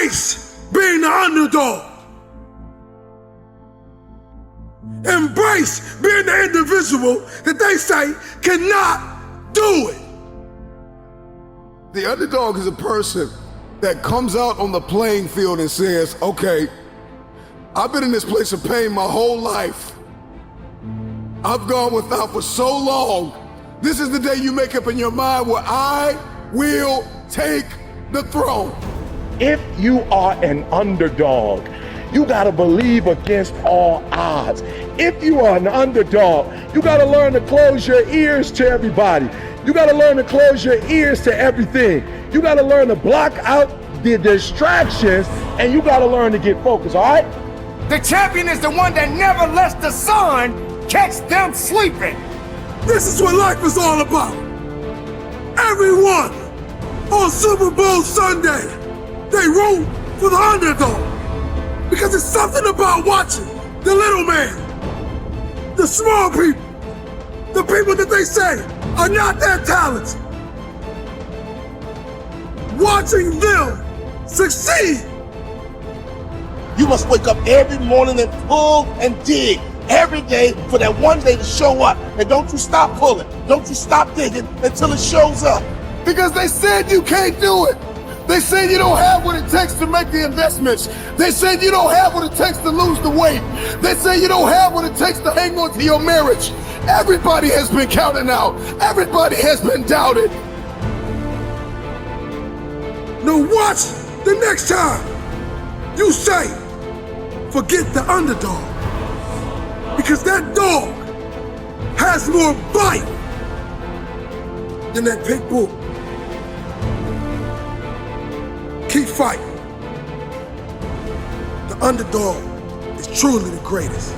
Embrace being the underdog. Embrace being the individual that they say cannot do it. The underdog is a person that comes out on the playing field and says, okay, I've been in this place of pain my whole life. I've gone without for so long. This is the day you make up in your mind where I will take the throne. If you are an underdog, you gotta believe against all odds. If you are an underdog, you gotta learn to close your ears to everybody. You gotta learn to close your ears to everything. You gotta learn to block out the distractions, and you gotta learn to get focused, all right? The champion is the one that never lets the sun catch them sleeping. This is what life is all about. Everyone on Super Bowl Sunday, they root for the underdog. Because it's something about watching the little man, the small people, the people that they say are not that talented. Watching them succeed. You must wake up every morning and pull and dig every day for that one day to show up. And don't you stop pulling. Don't you stop digging until it shows up. Because they said you can't do it. They said you don't have what it takes to make the investments. They said you don't have what it takes to lose the weight. They say you don't have what it takes to hang on to your marriage. Everybody has been counted out. Everybody has been doubted. Now watch the next time you say, forget the underdog. Because that dog has more bite than that pit bull. Keep fighting. The underdog is truly the greatest.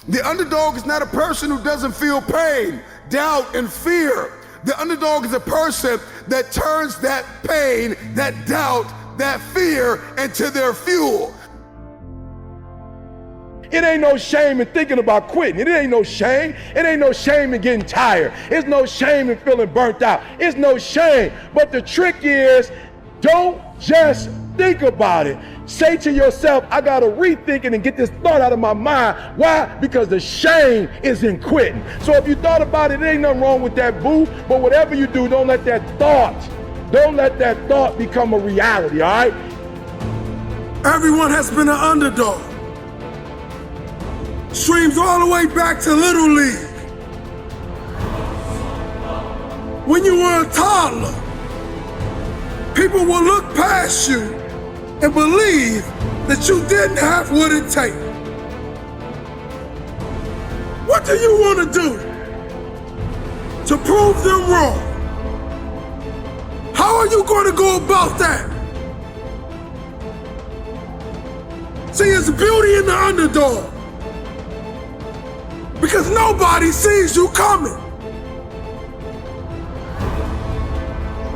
The underdog is not a person who doesn't feel pain, doubt, and fear. The underdog is a person that turns that pain, that doubt, that fear into their fuel. It ain't no shame in thinking about quitting. It ain't no shame. It ain't no shame in getting tired. It's no shame in feeling burnt out. It's no shame. But the trick is, don't just think about it. Say to yourself, I gotta rethink it and get this thought out of my mind. Why? Because the shame is in quitting. So if you thought about it, there ain't nothing wrong with that, boo. But whatever you do, don't let that thought become a reality, all right? Everyone has been an underdog. Streams all the way back to Little League. When you were a toddler, people will look past you and believe that you didn't have what it takes. What do you want to do to prove them wrong? How are you going to go about that? See, there's beauty in the underdog. Because nobody sees you coming.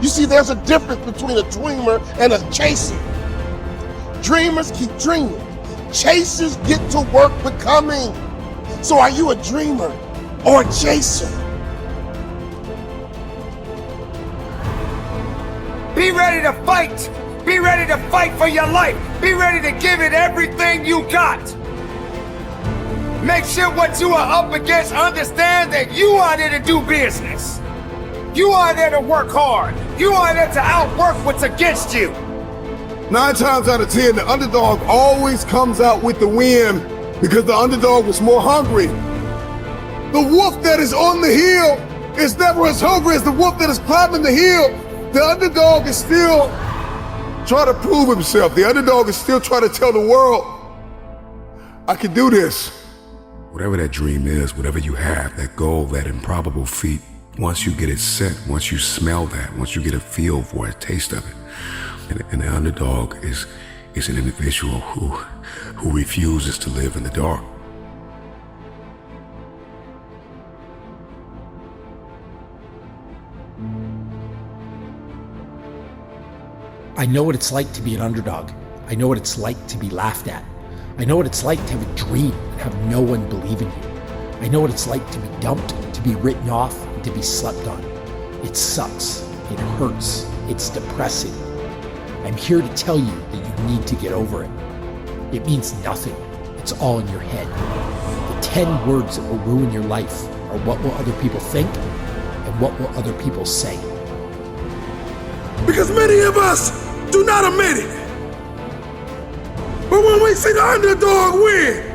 You see, there's a difference between a dreamer and a chaser. Dreamers keep dreaming. Chasers get to work becoming. So are you a dreamer or a chaser? Be ready to fight. Be ready to fight for your life. Be ready to give it everything you got. Make sure what you are up against understand that you are there to do business. You are there to work hard. You are there to outwork what's against you. 9 times out of 10, the underdog always comes out with the win because the underdog was more hungry. The wolf that is on the hill is never as hungry as the wolf that is climbing the hill. The underdog is still trying to prove himself. The underdog is still trying to tell the world, I can do this. Whatever that dream is, whatever you have, that goal, that improbable feat, once you get it set, once you smell that, once you get a feel for it, a taste of it, and the underdog is an individual who refuses to live in the dark. I know what it's like to be an underdog. I know what it's like to be laughed at. I know what it's like to have a dream and have no one believe in you. I know what it's like to be dumped, to be written off, and to be slept on. It sucks. It hurts. It's depressing. I'm here to tell you that you need to get over it. It means nothing. It's all in your head. The 10 words that will ruin your life are what will other people think and what will other people say. Because many of us do not admit it. But when we see the underdog win,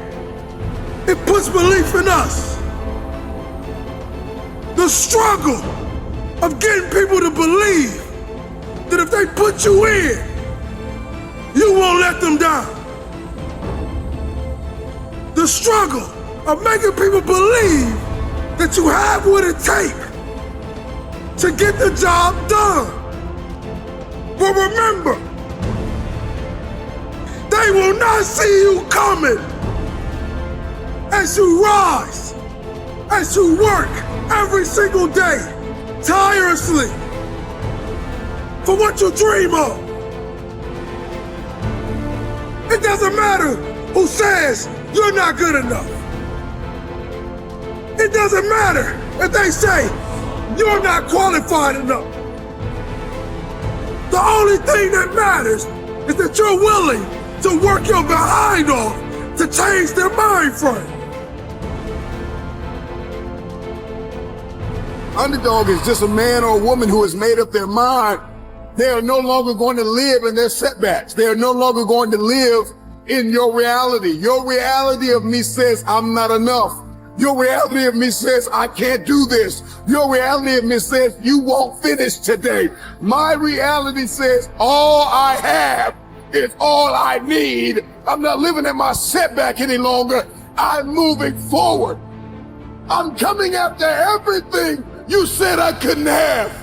it puts belief in us. The struggle of getting people to believe that if they put you in, you won't let them down. The struggle of making people believe that you have what it takes to get the job done. But remember, they will not see you coming as you rise, as you work every single day, tirelessly, for what you dream of. It doesn't matter who says you're not good enough. It doesn't matter if they say you're not qualified enough. The only thing that matters is that you're willing to work your behind off to change their mind frame. Underdog is just a man or a woman who has made up their mind. They are no longer going to live in their setbacks. They are no longer going to live in your reality. Your reality of me says I'm not enough. Your reality of me says I can't do this. Your reality of me says you won't finish today. My reality says all I have is all I need. I'm not living in my setback any longer. I'm moving forward. I'm coming after everything you said I couldn't have.